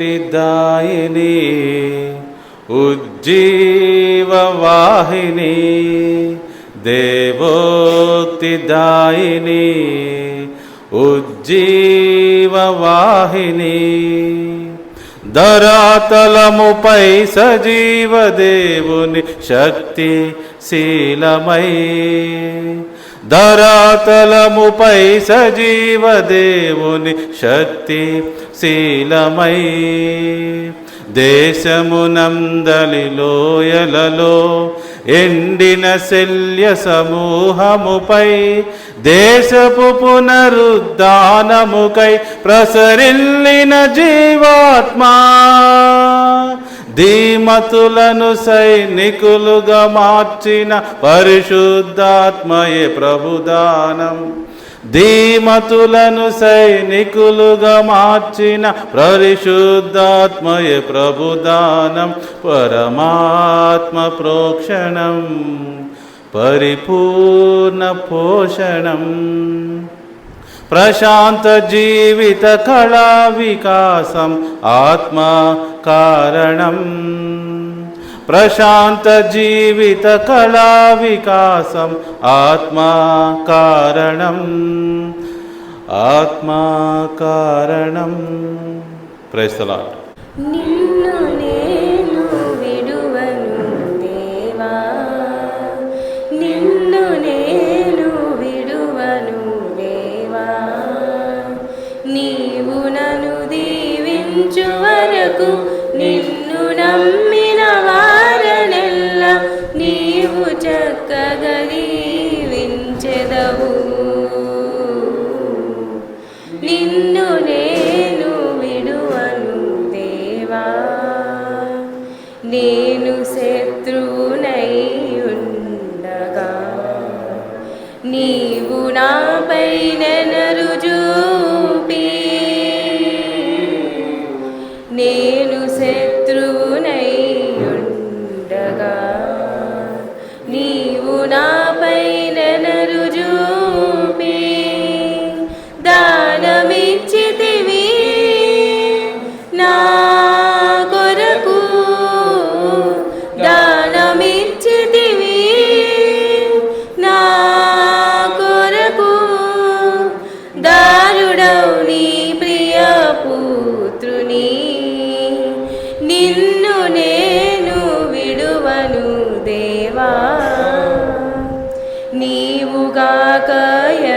దేవోక్తిదాయిని ఉజ్జీవవాహిని దేవోక్తిదాయిని ఉజ్జీవవాహిని ధరాతలముపై సజీవదేవుని శక్తి శీలమై ధరాతలముపై సజీవదేవుని శక్తి శీలమై దేశమునందలి లోయలలో ఎండిన శల్య సమూహముపై దేశపు పునరుద్ధానముకై ప్రసరిల్లిన జీవాత్మా ధీమతులను సైనికులుగా మార్చిన పరిశుద్ధాత్మయే ప్రభుదానం ధీమతులను సైనికులుగా మార్చిన పరిశుద్ధాత్మయే ప్రభుదానం పరమాత్మ ప్రోక్షణం పరిపూర్ణ పోషణం ప్రశాంత జీవిత కళా వికాసం ఆత్మా కారణం ప్రశాంత జీవిత కళా వికాసం ఆత్మా కారణం ఆత్మా కారణం. Praise the lord. నిన్ను నేను విడువను దేవా నిన్ను నేను విడువను దేవా నీవు నన్ను దీవించు వరకు నిన్ను నమ్మిన వారనెల్ల నీవు చక్కగా దీవించెదవు. నిన్ను నేను విడువను దేవా నేను శత్రువునై ఉండగా నీవు నాపై నెనరు చూపి నేను శత్రువునై ఉండగా నీవు నాపై నెనరు చూపి దానమిచ్చితివి నా కొరకు దానమిచ్చితివి నా కొరకు దారుడవు నీ ప్రియ పుత్రుని నిన్ను నేను విడువను దేవా నీవుగాక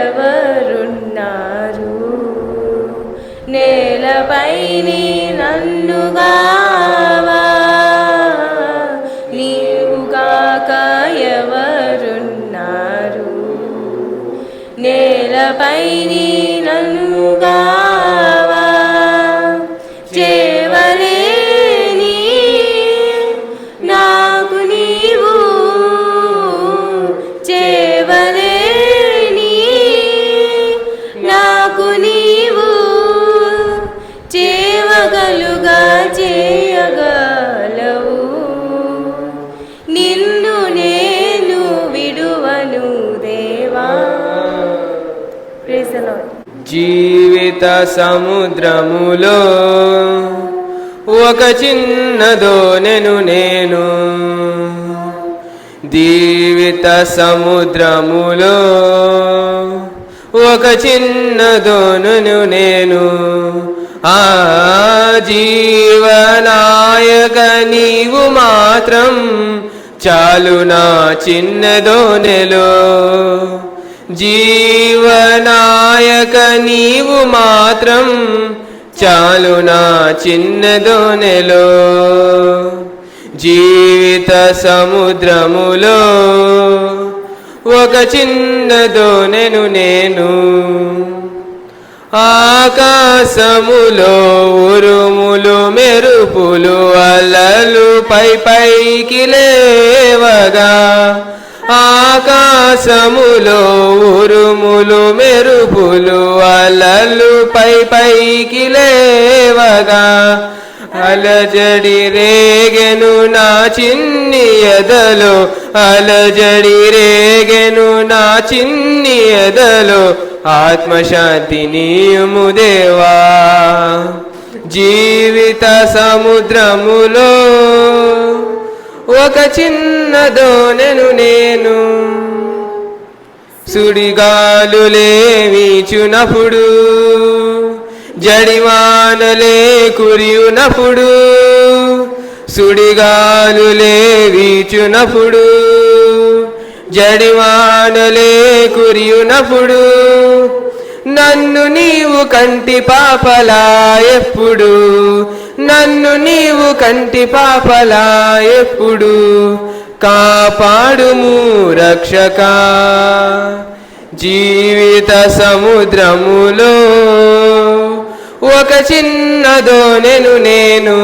ఎవరున్నారు నేలపై నన్ను గావా నీవుగాక ఎవరున్నారు నేలపై నన్ను గావా చేవలేని నాకు నీవు చేవలేని నాకు నీవు చేవగలుగా చేయగలవు నిన్ను నేను విడువను దేవా. Praise the lord. జీవిత సముద్రములో ఒక చిన్న దోణెను నేను జీవిత సముద్రములో ఒక చిన్న దోణెను నేను ఆ జీవనాయక నీవు మాత్రం చాలు నా చిన్న దోణెలో జీవనాయక నీవు మాత్రం చాలు నా చిన్న దోణెలో జీవిత సముద్రములో ఒక చిన్న దోణెను నేను ఆకాశములో ఉరుములు మెరుపులు అలలు పై పైకి లేవగా ఆకాశములో ఉరుములు మెరుపులు అలలు పై పైకి లేవగా అలజడి రేగెను నా చిన్ని ఎదలో అలజడి రేగెను నా చిన్ని ఎదలో ఆత్మశాంతి నీయము దేవా జీవిత సముద్రములో ఒక చిన్న దోణెను నేను, సుడిగాలులే వీచునప్పుడు, జడివానలే కురియునప్పుడు, సుడిగాలులే వీచునప్పుడు, జడివానలే కురియునప్పుడు, నన్ను నీవు కంటి పాపలా ఎప్పుడు, నన్ను నీవు కంటి పాపలా ఎప్పుడు కాపాడుము రక్షకా. జీవిత సముద్రములో ఒక చిన్న దోణెను నేను,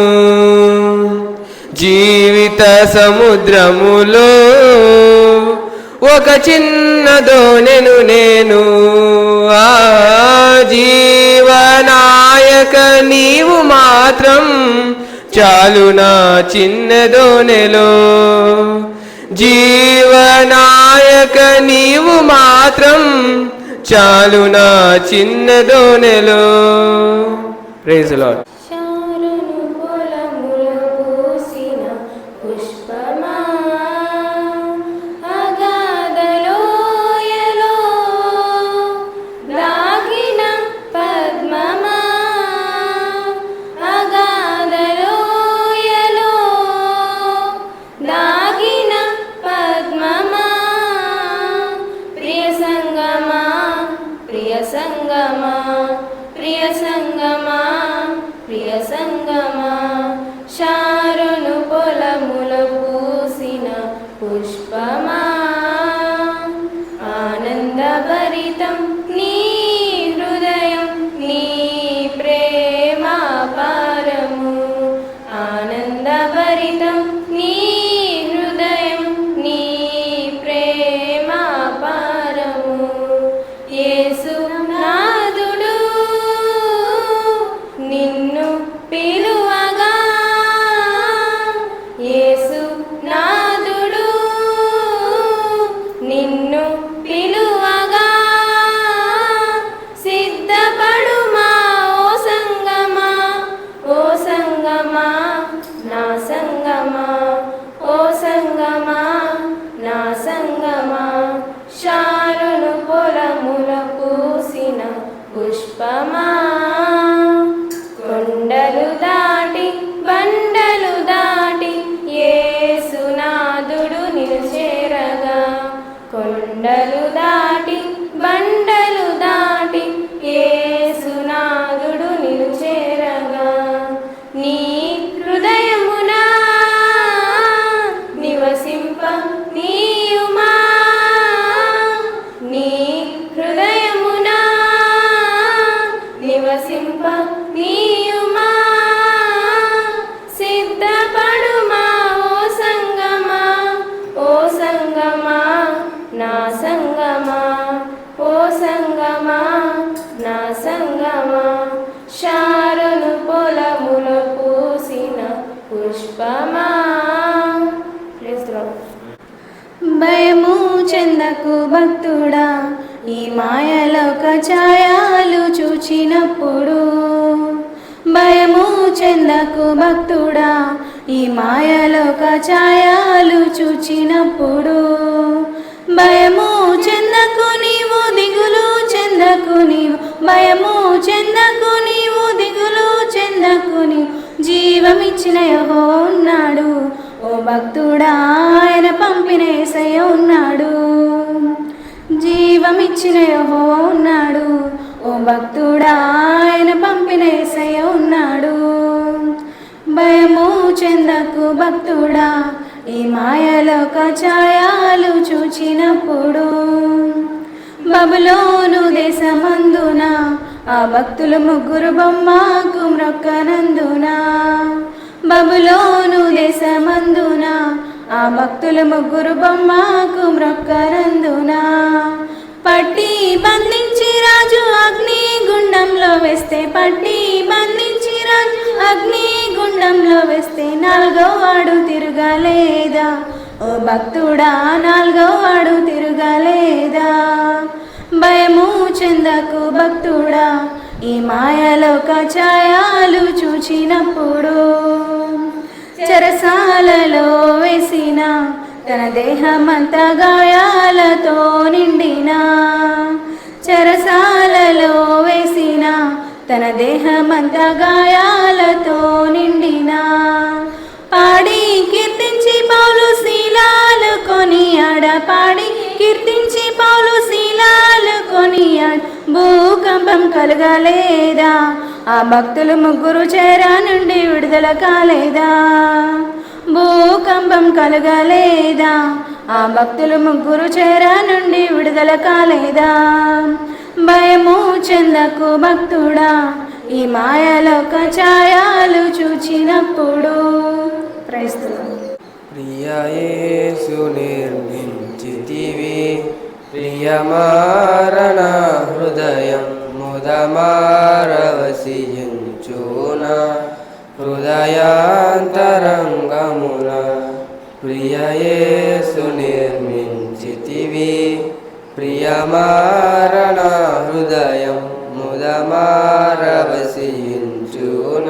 జీవిత సముద్రములో ఒక చిన్న దోణెను నేను. ఆ జీవనాయక నీవు మాత్రం చాలు నా చిన్న దోణెలో, జీవనాయక నీవు మాత్రం చాలు నా చిన్న దోణెలో. Praise the lord. శారును పొలముల పూసిన పుష్పమా, అగాధలోయలో దాగిన పద్మమా, అగాధలోయలో దాగిన పద్మమా, ప్రియ సంగమా, ప్రియ సంగమా, ప్రియ సంగమా, ప్రియ సంగమా, శారును పొలముల పూసిన పుష్పమా, ఆనందభరితం నీ హృదయం, నీ ప్రేమ పారము, ఆనందభరితం నీ హృదయం, నీ ప్రేమ పారము. యేసు నాదుడు నిన్ను పిలువగా, యేసు నాదుడు నిన్ను పిలువగా, సిద్ధపడుమా ఓ సంగమా, ఓ సంగమా, నా సంగమా, ఓ సంగమా, నా సంగమా, శారును పొలముల పూసిన పుష్పమా, కొండలు దాటి బండలు దాటి యేసునాథుడు నిన్ను చేరగా, కొండలు దాటి బండలు దాటి యేసునాథుడు నిన్ను చేరగా, నీ హృదయమునా నివసింప నీయుమా, నీ హృదయమునా నివసింప నీయుమా, సిద్ధపడుమా ఓ సంగమా, ఓ సంగమా, నా సంగమా, ఓ సంగమా, నా సంగమా, శారును పొలముల పూసిన పుష్పమా. Praise the lord. భయము చెందకు భక్తుడా, ఈ మాయలోక ఛాయలు చూచినప్పుడు, భయము చెందకు భక్తుడా, ఈ మాయలోక ఛాయలు చూచినప్పుడు, భయము చెందకు నీవు, దిగులు చెందకు నీవు, భయము చెందకు నీవు, దిగులు చెందకు నీవు, జీవమిచ్చిన యెహోవా ఉన్నాడు, ఓ భక్తుడా ఆయన పంపిన యేసయ్య ఉన్నాడు, జీవమిచ్చిన యెహోవా ఉన్నాడు, ఓ భక్తుడా ఆయన పంపిన యేసయ్య ఉన్నాడు. భయము చెందకు భక్తుడా, ఈ మాయలోక ఛాయలు చూచినప్పుడు, బబులోను దేశమందున ఆ భక్తులు ముగ్గురు బొమ్మకు మ్రొక్కనందున, బబులోను దేశమందున ఆ భక్తులు ముగ్గురు బొమ్మకు మ్రొక్కనందున, పట్టి బంధించి రాజు అగ్ని గుండంలో వేస్తే, పట్టి బంధించి రాజు అగ్ని గుండంలో వేస్తే, నాలుగో వాడు తిరగలేదా ఓ భక్తుడా, నాలుగో వాడు తిరగలేదా. భయము చెందకు భక్తుడా, ఈ మాయలోక ఛాయలు చూచి చూచినప్పుడు చెరసాలలో వేసిన తన దేహమంతా గాయాలతో నిండిన చెరసాలలో వేసిన తన దేహమంతా గాయాలతో నిండిన పాడి కీర్తించి పౌలు శీలాలు కొనియాడ పాడి కీర్తించి పౌలు శీలాలు కొనియాడ భూకంపం కలగలేదా ఆ భక్తులు ముగ్గురు చెర నుండి విడుదల కాలేదా భూకంపం కలగలేదా ఆ భక్తులు ముగ్గురు చెర నుండి విడుదల కాలేదా భయము చెందకు భక్తుడా ఈ మాయలోక ఛాయలు చూచినప్పుడు క్రైస్తవులు ప్రియ యేసు నిర్మించితివి ప్రియమారణ హృదయం ముదమారవసియుంచున హృదయాంతరంగమున ప్రియ యేసు నిర్మించితివి ప్రియమారణ హృదయం ముదమారవసియుంచున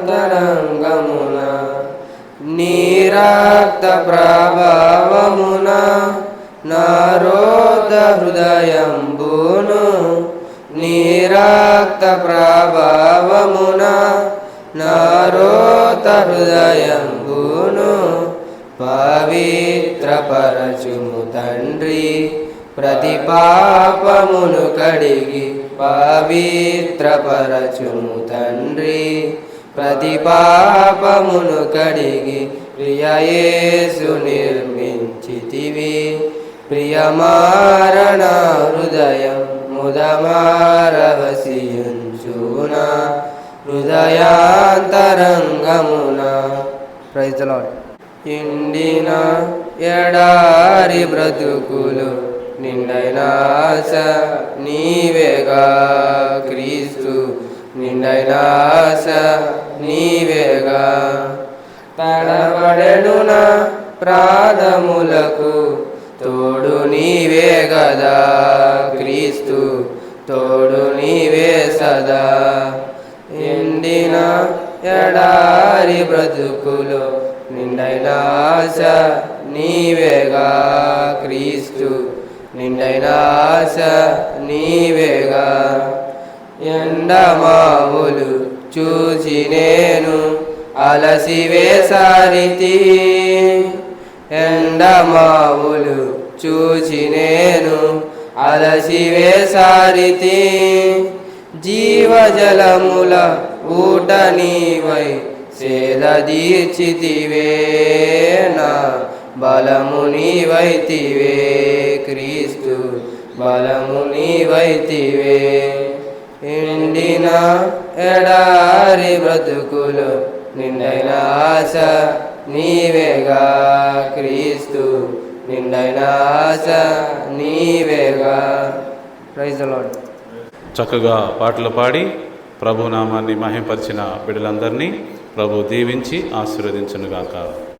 హృదయాంతరంగమున నీరాక్త ప్రభావమున నారోద హృదయంబును నీరాక్త ప్రభావమున నారోత హృదయంబును పవిత్రపరచుము తండ్రి ప్రతి పాపమును కడిగి పవిత్రపరచుము తండ్రి ప్రతి పాపమును కడిగి ప్రియ యేసు నిర్మించితివి ప్రియమారణ హృదయం ముదమారవసియుంచున హృదయాంతరంగమున. Praise the lord. ఎండిన ఎడారి బ్రతుకులు నిండైన ఆశ నీవేగా క్రీస్తు నిండైన ఆశ నీవేగా తడబడెడున ప్రాదములకు తోడు నీవే గదా క్రీస్తు తోడు నీవే సదా ఎండిన ఎడారి బ్రతుకులు నిండైన ఆశ నీవేగా క్రీస్తు నిండైన ఆశ నీవేగా ఎండమావులు చూసి నేను అలసివేసారితి ఎండమావులు చూసి నేను అలసివేసారితి జీవజలముల ఊట నీవై సేదీర్చితివే నా బలము నీవైతివే క్రీస్తు బలము నీవైతివే ఎండిన ఎడారి బ్రతుకులు నిండైన ఆశ నీవేగా క్రీస్తు నిండైన ఆశ నీవేగా. Praise the lord. చక్కగా పాటలు పాడి ప్రభు నామాన్ని మహింపరిచిన బిడ్డలందరినీ ప్రభు దీవించి ఆశీర్వదించునుగాక.